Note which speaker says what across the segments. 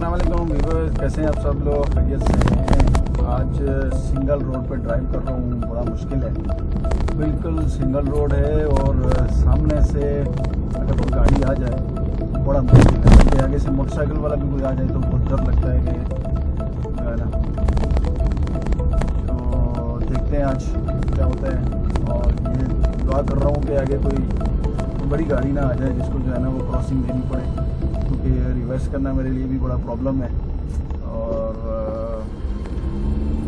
Speaker 1: अस्सलाम वालेकुम व्यूअर्स, कैसे हैं आप सब लोग? खैरियत से हैं? आज सिंगल रोड पे ड्राइव कर रहा हूँ, बड़ा मुश्किल है। बिल्कुल सिंगल रोड है और सामने से अगर कोई गाड़ी आ जाए तो बड़ा मुश्किल है। क्योंकि आगे से मोटरसाइकिल वाला भी कोई आ जाए तो बहुत डर लगता है कि जो है ना। तो देखते हैं आज क्या होता है, और ये दुआ कर रहा हूँ कि आगे कोई बड़ी गाड़ी ना आ जाए जिसको जो है ना वो क्रॉसिंग देनी पड़े, क्योंकि रिवर्स करना मेरे लिए भी बड़ा प्रॉब्लम है और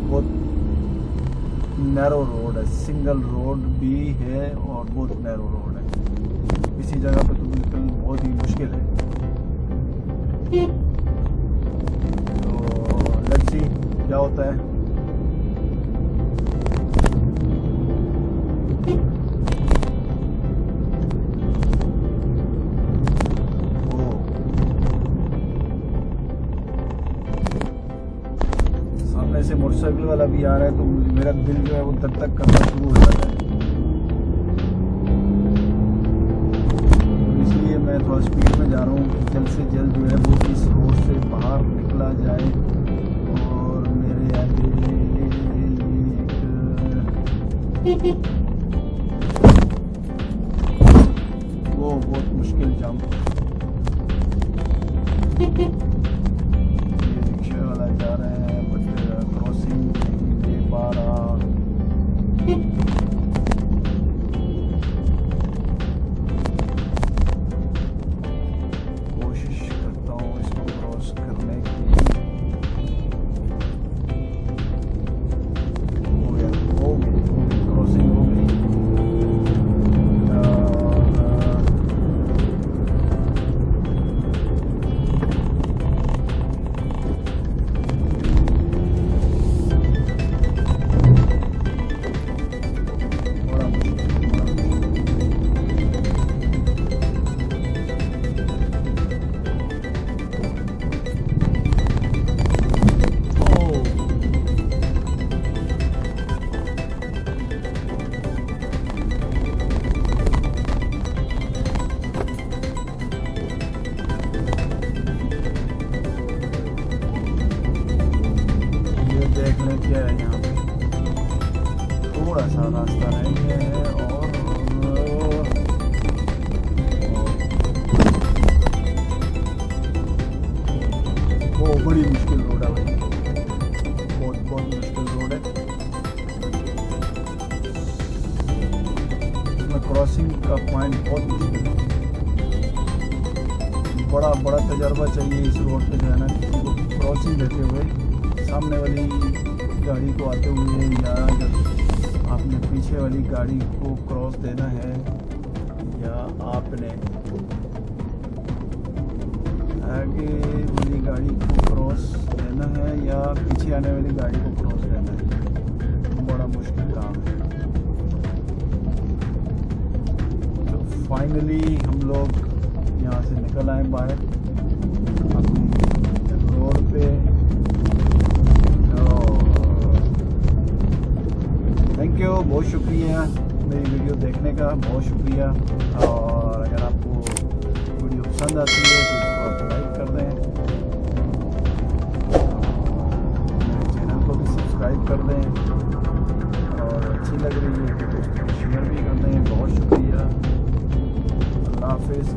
Speaker 1: बहुत नैरो रोड है। सिंगल रोड भी है और बहुत नैरो रोड है। इसी जगह पे तो बिल्कुल बहुत ही मुश्किल है। तो लेट्स सी क्या होता है। से मोटरसाइकिल वाला भी आ रहा है तो मेरा दिल जो है वो तब तक करना शुरू हो जाता है। तो इसलिए मैं थोड़ा स्पीड में जा रहा हूँ कि जल्द से जल्द जो है वो इस रोड से बाहर निकला जाए। और मेरे आगे वो बहुत मुश्किल जाम, ये रिक्शा वाला जा रहे हैं क्रॉसिंग नहीं दे पा रहा। कोशिश करता हूँ इसको क्रॉस करने की। हो गई क्रॉसिंग हो गई। देख लें क्या है, यहाँ पे थोड़ा सा रास्ता रह गया है और वो बड़ी मुश्किल रोड है भाई, बहुत मुश्किल रोड है। इसमें क्रॉसिंग का पॉइंट बहुत मुश्किल है। बड़ा तजर्बा चाहिए इस रोड पे जो है ना, किसी को क्रॉसिंग देते हुए सामने वाली गाड़ी को आते हुए, या अगर आपने पीछे वाली गाड़ी को क्रॉस देना है, या आपने आगे वाली गाड़ी को क्रॉस देना है, या पीछे आने वाली गाड़ी को क्रॉस देना है, बड़ा मुश्किल काम है। तो फाइनली हम लोग यहाँ से निकल आए बाहर अपनी रोड पे। थैंक यू, बहुत शुक्रिया मेरी वीडियो देखने का, बहुत शुक्रिया। और अगर आपको वीडियो पसंद आती है तो इसको आप लाइक कर दें, मेरे चैनल को भी सब्सक्राइब कर दें, और अच्छी लग रही है तो दोस्तों को शेयर भी कर दें। बहुत शुक्रिया। अल्लाह हाफिज़।